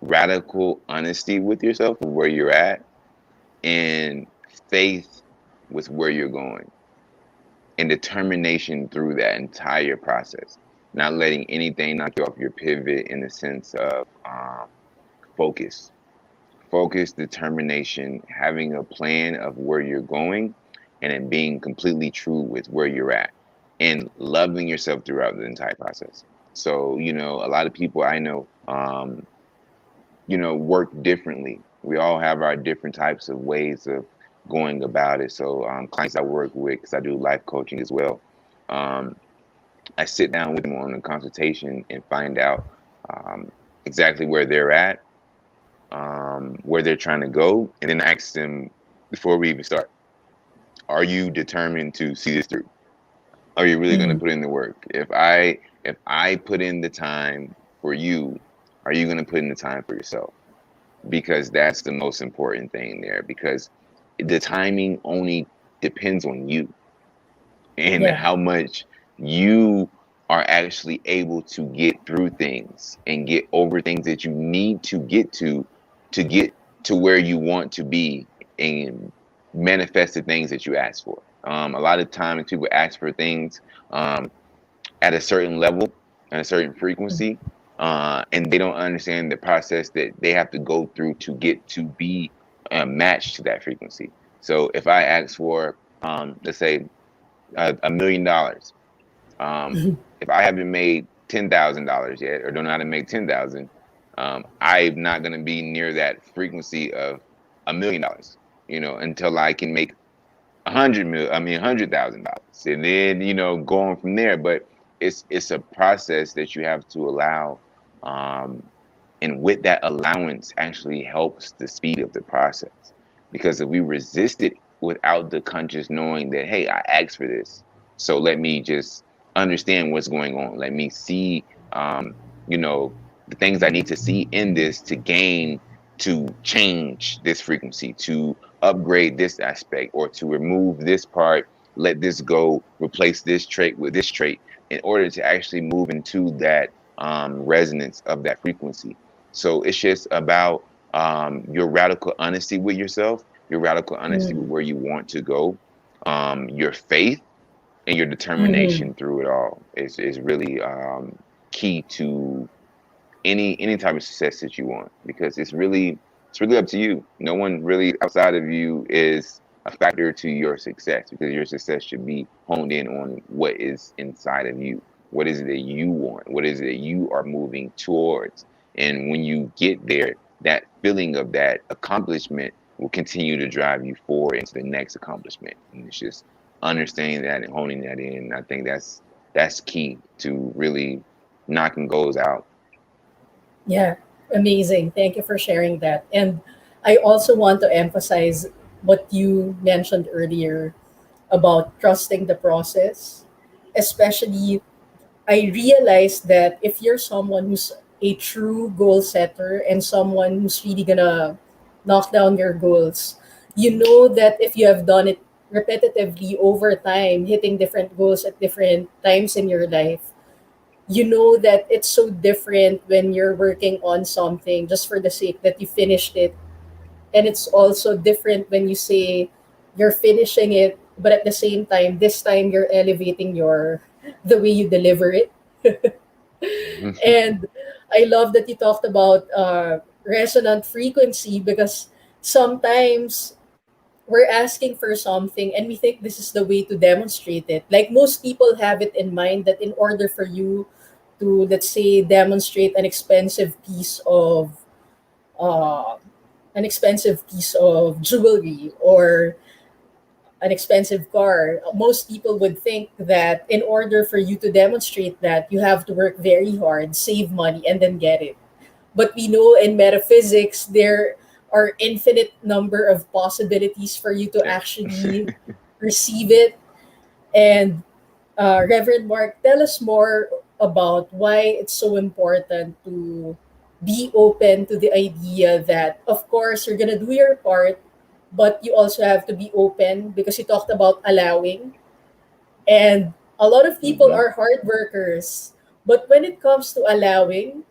radical honesty with yourself, with where you're at, and faith with where you're going, and determination through that entire process. Not letting anything knock you off your pivot in the sense of focus. Focus, determination, having a plan of where you're going, and then being completely true with where you're at, and loving yourself throughout the entire process. So, a lot of people I know, work differently. We all have our different types of ways of going about it. So, clients I work with, because I do life coaching as well, um, I sit down with them on a consultation and find out exactly where they're at, where they're trying to go, and then ask them before we even start, are you determined to see this through? Are you really going to Mm. put in the work? If I put in the time for you, are you going to put in the time for yourself? Because that's the most important thing there, because the timing only depends on you and Yeah. how much you are actually able to get through things and get over things that you need to get to where you want to be and manifest the things that you ask for. A lot of times people ask for things um, at a certain level and a certain frequency, and they don't understand the process that they have to go through to get to be matched to that frequency. So if I ask for, let's say, $1 million, um, if I haven't made $10,000 yet, or don't know how to make 10,000, I'm not going to be near that frequency of $1 million, until I can make 100 mil. I mean, $100,000, and then going from there. But it's a process that you have to allow, um, and with that allowance actually helps the speed of the process. Because if we resist it without the conscious knowing that, hey, I asked for this, so let me just understand what's going on. Let me see, you know, the things I need to see in this to gain, to change this frequency, to upgrade this aspect, or to remove this part, let this go, replace this trait with this trait, in order to actually move into that resonance of that frequency. So it's just about your radical honesty with yourself, your radical honesty with Mm. where you want to go, your faith, and your Mhm. determination through it all is really key to any type of success that you want, because it's really up to you. No one really outside of you is a factor to your success, because your success should be honed in on what is inside of you. What is it that you want? What is it that you are moving towards? And when you get there, that feeling of that accomplishment will continue to drive you forward into the next accomplishment. And it's just understanding that and honing that in. I think that's key to really knocking goals out. Yeah, amazing. Thank you for sharing that. And I also want to emphasize what you mentioned earlier about trusting the process. Especially, I realized that if you're someone who's a true goal setter and someone who's really gonna knock down your goals, you know that if you have done it repetitively over time, hitting different goals at different times in your life, you know that it's so different when you're working on something just for the sake that you finished it. And it's also different when you say you're finishing it, but at the same time, this time you're elevating your the way you deliver it. And I love that you talked about resonant frequency, because sometimes we're asking for something and we think this is the way to demonstrate it. Like most people have it in mind that in order for you to, let's say, demonstrate uh, an expensive piece of jewelry or an expensive car, most people would think that in order for you to demonstrate that, you have to work very hard, save money, and then get it. But we know in metaphysics there are infinite number of possibilities for you to Yeah. actually receive it. And Reverend Mark, tell us more about why it's so important to be open to the idea that, of course, you're gonna do your part, but you also have to be open, because you talked about allowing. And a lot of people Hmm. are hard workers. But when it comes to allowing,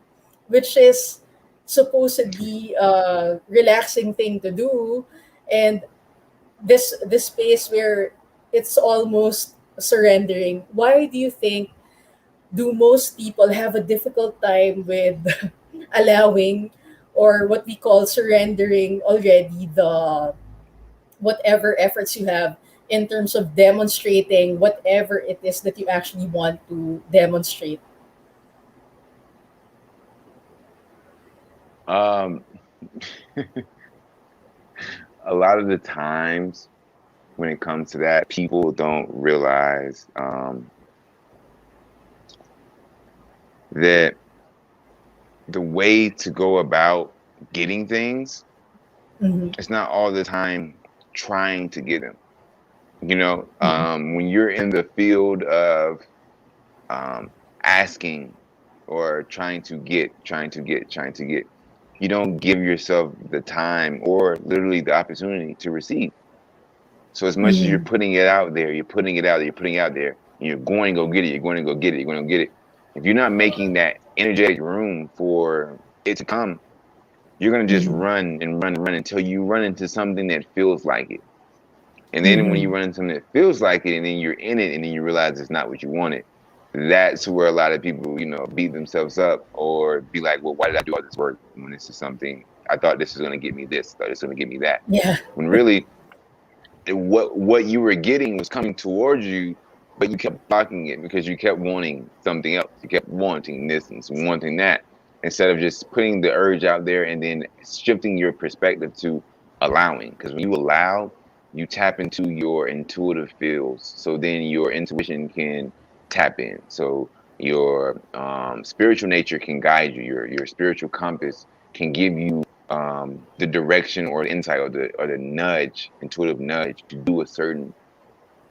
which is supposedly a relaxing thing to do, and this space where it's almost surrendering, why do you think do most people have a difficult time with allowing, or what we call surrendering already, the whatever efforts you have in terms of demonstrating whatever it is that you actually want to demonstrate? Um, a lot of the times when it comes to that, people don't realize that the way to go about getting things, Mm-hmm. it's not all the time trying to get them. Mm-hmm. When you're in the field of um, asking or trying to get, you don't give yourself the time or literally the opportunity to receive. So as much as you're Mm-hmm. putting it out there, you're putting it out there, you're putting it out there, and you're going to go get it, you're going to go get it, you're going to get it. If you're not making that energetic room for it to come, you're going to just Mm-hmm. run and run and run until you run into something that feels like it. And then when Mm-hmm. you run into something that feels like it and then you're in it and then you realize it's not what you wanted, that's where a lot of people, beat themselves up or be like, well, why did I do all this work when this is something I thought this was going to get me this, thought this was going to get me that. Yeah. When really what you were getting was coming towards you, but you kept blocking it because you kept wanting something else. You kept wanting this and wanting that instead of just putting the urge out there and then shifting your perspective to allowing. Because when you allow, you tap into your intuitive fields. So then your intuition can tap in. So your spiritual nature can guide you. Your spiritual compass can give you the direction or the insight or the nudge, intuitive nudge to do a certain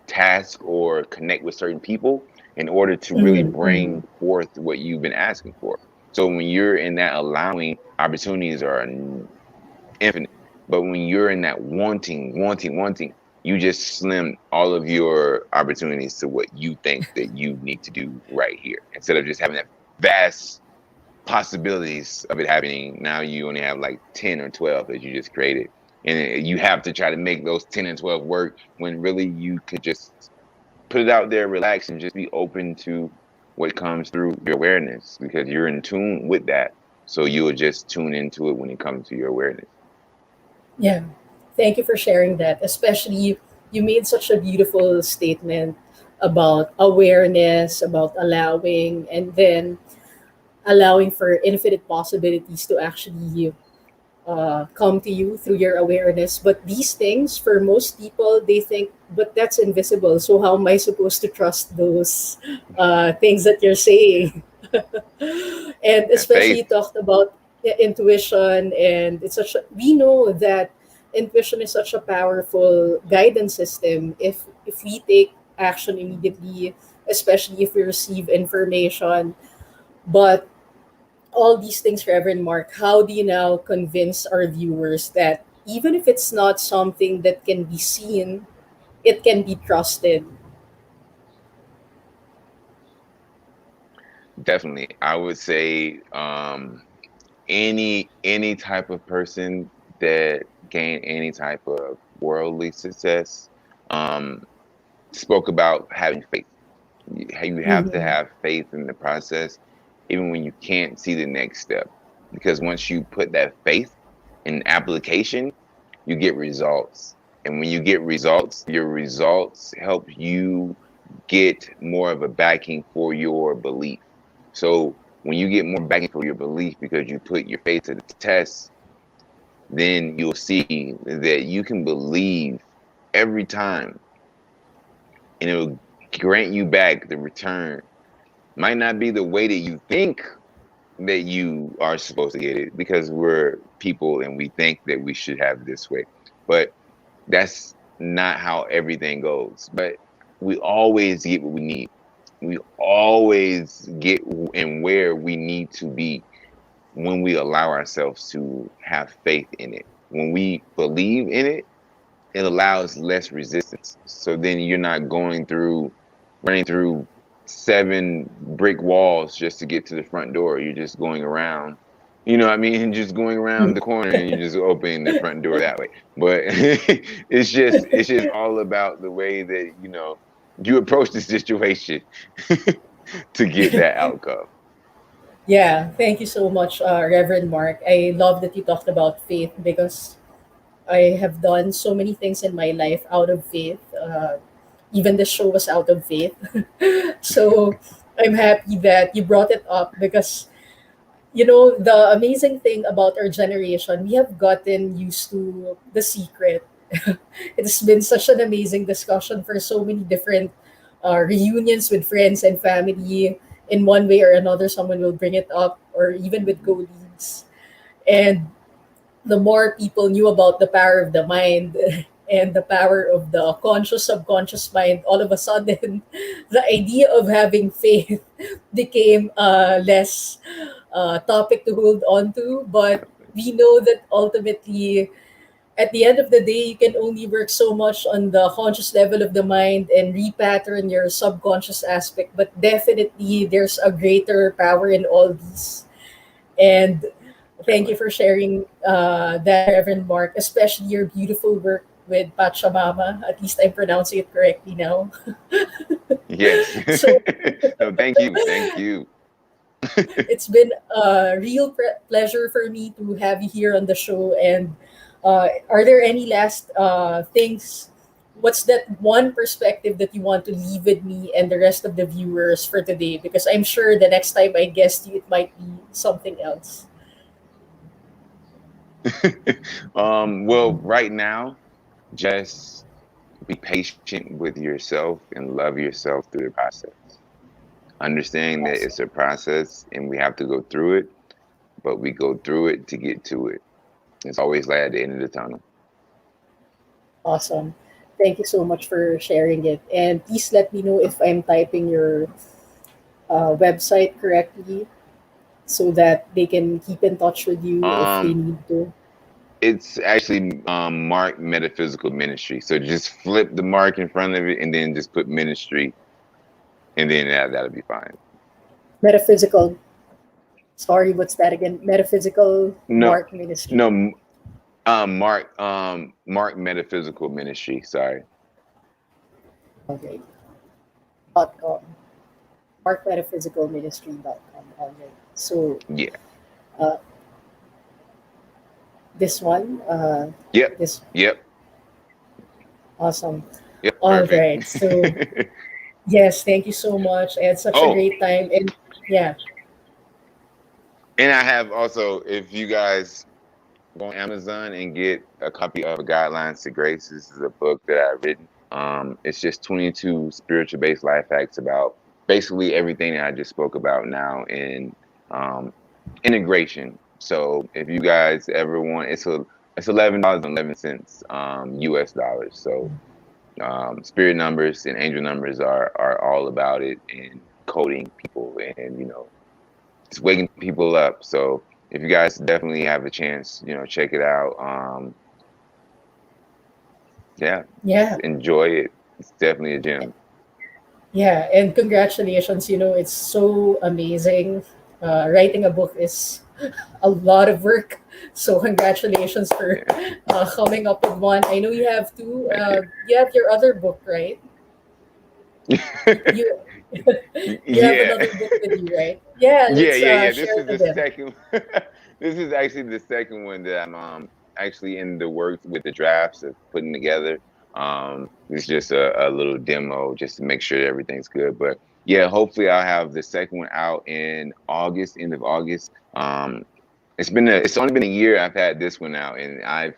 task or connect with certain people in order to really Mm-hmm. Mm-hmm. bring forth what you've been asking for. So when you're in that allowing, opportunities are infinite. But when you're in that wanting, you just slim all of your opportunities to what you think that you need to do right here instead of just having that vast possibilities of it happening. Now you only have like 10 or 12 that you just created. And you have to try to make those 10 and 12 work when really you could just put it out there, relax, and just be open to what comes through your awareness because you're in tune with that. So you'll just tune into it when it comes to your awareness. Yeah. Thank you for sharing that. Especially, you made such a beautiful statement about awareness, about allowing, and then allowing for infinite possibilities to actually come to you through your awareness. But these things, for most people, they think, but that's invisible. So how am I supposed to trust those things that you're saying? And That especially you faith, talked about intuition, and it's such a, we know that intuition is such a powerful guidance system if we take action immediately, especially if we receive information. But all these things, Reverend Mark, how do you now convince our viewers that even if it's not something that can be seen, it can be trusted? definitely. I would say any type of person that gained any type of worldly success um, spoke about having faith. You have to Mm-hmm. have faith in the process, even when you can't see the next step. Because once you put that faith in application, you get results. And when you get results, your results help you get more of a backing for your belief. So when you get more backing for your belief because you put your faith to the test, then you'll see that you can believe every time and it'll grant you back the return. Might not be the way that you think that you are supposed to get it because we're people and we think that we should have this way. But that's not how everything goes. But we always get what we need. We always get and where we need to be when we allow ourselves to have faith in it. When we believe in it, it allows less resistance. So then you're not going through running through 7 brick walls just to get to the front door. You're just going around, you know what I mean? And just going around the corner and you're just opening the front door that way. But it's just all about the way that, you approach the situation to get that outcome. Yeah, thank you so much, Reverend Mark. I love that you talked about faith because I have done so many things in my life out of faith. Even the show was out of faith. So I'm happy that you brought it up because, the amazing thing about our generation, we have gotten used to the secret. It's been such an amazing discussion for so many different reunions with friends and family. In one way or another, someone will bring it up, or even with colleagues. And the more people knew about the power of the mind and the power of the conscious subconscious mind, all of a sudden, the idea of having faith became less topic to hold on to. But we know that ultimately, at the end of the day, you can only work so much on the conscious level of the mind and repattern your subconscious aspect. But definitely, there's a greater power in all these. And thank you Definitely. for sharing that, Reverend Mark, especially your beautiful work with Pachamama. At least I'm pronouncing it correctly now. Yes. So No, thank you. Thank you. it's been a real pleasure for me to have you here on the show. And are there any last things? What's that one perspective that you want to leave with me and the rest of the viewers for today? Because I'm sure the next time I guest you, it might be something else. Well, right now, just be patient with yourself and love yourself through the process. Understanding that Awesome. it's a process and we have to go through it, but we go through it to get to it. It's always light at the end of the tunnel. Awesome. Thank you so much for sharing it. And please let me know if I'm typing your website correctly so that they can keep in touch with you if they Um, need to. it's actually Mark Metaphysical Ministry. So just flip the mark in front of it and then just put ministry and then that'll be fine. Metaphysical. Sorry, what's that again? Metaphysical No, Mark Ministry. no, Mark Metaphysical Ministry. Sorry. Okay. .com. MarkMetaphysicalMinistry.com. All right. So Yeah. uh, this one, Yep. this Yep. awesome. Yep. All Perfect. right. So yes, thank you so much. I had such a Oh, great time. And yeah, and I have also, if you guys go on Amazon and get a copy of Guidelines to Grace, this is a book that I've written. It's just 22 spiritual based life hacks about basically everything that I just spoke about now in um, integration. So if you guys ever want, it's $11.11 US dollars. So spirit numbers and angel numbers are all about it and coding people and just waking people up. So if you guys definitely have a chance, check it out. Yeah, just yeah, enjoy it. It's definitely a gem. yeah. And congratulations. It's so amazing. Writing a book is a lot of work. So congratulations for Yeah. coming up with one. I know you have two. Thank you. You have your other book, right? You you have Yeah. another book with you, right? Yeah, Yeah, let's yeah, yeah. This share is it with the them. second. This is actually the second one that I'm actually in the works with the drafts of putting together. It's just a little demo just to make sure that everything's good. But yeah, hopefully I'll have the second one out in August, end of August. It's only been a year I've had this one out, and I've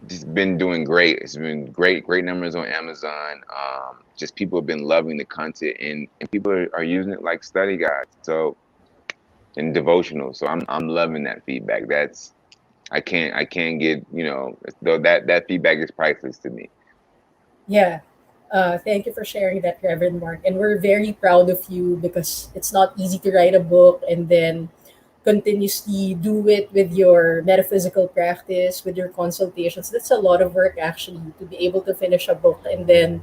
just been doing great. It's been great numbers on Amazon. Just people have been loving the content, and people are using it like study guides. So and devotional. So I'm loving that feedback. I can't get though that feedback is priceless to me. Yeah. Thank you for sharing that, Reverend Mark. And we're very proud of you because it's not easy to write a book and then continuously do it with your metaphysical practice, with your consultations. That's a lot of work actually to be able to finish a book and then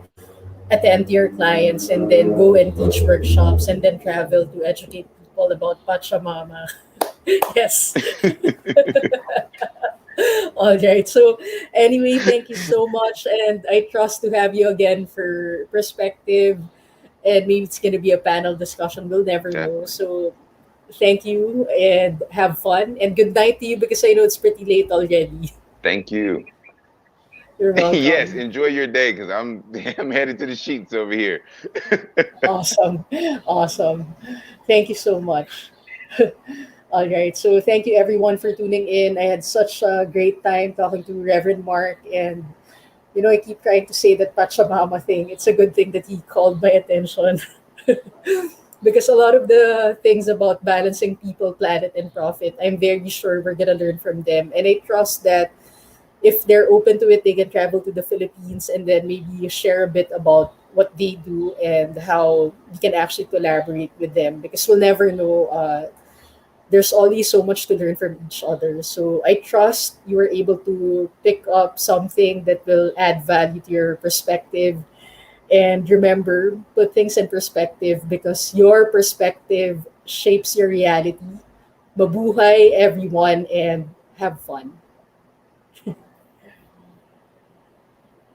attend your clients and then go and teach workshops and then travel to educate people about Pachamama. Yes. All right. So, anyway, thank you so much. And I trust to have you again for perspective. And maybe it's going to be a panel discussion. We'll never know. Definitely. So, thank you and have fun. And good night to you because I know it's pretty late already. Thank you. You're Yes, welcome. enjoy your day because I'm I'm headed to the sheets over here. Awesome. Awesome. Thank you so much. All right. So thank you everyone for tuning in. I had such a great time talking to Reverend Mark. And, I keep trying to say that Pachamama thing. It's a good thing that he called my attention. Because a lot of the things about balancing people, planet, and profit, I'm very sure we're going to learn from them. And I trust that if they're open to it, they can travel to the Philippines and then maybe share a bit about what they do and how we can actually collaborate with them because we'll never know. There's always so much to learn from each other. So I trust you were able to pick up something that will add value to your perspective. And remember, put things in perspective because your perspective shapes your reality. Mabuhay, everyone, and have fun.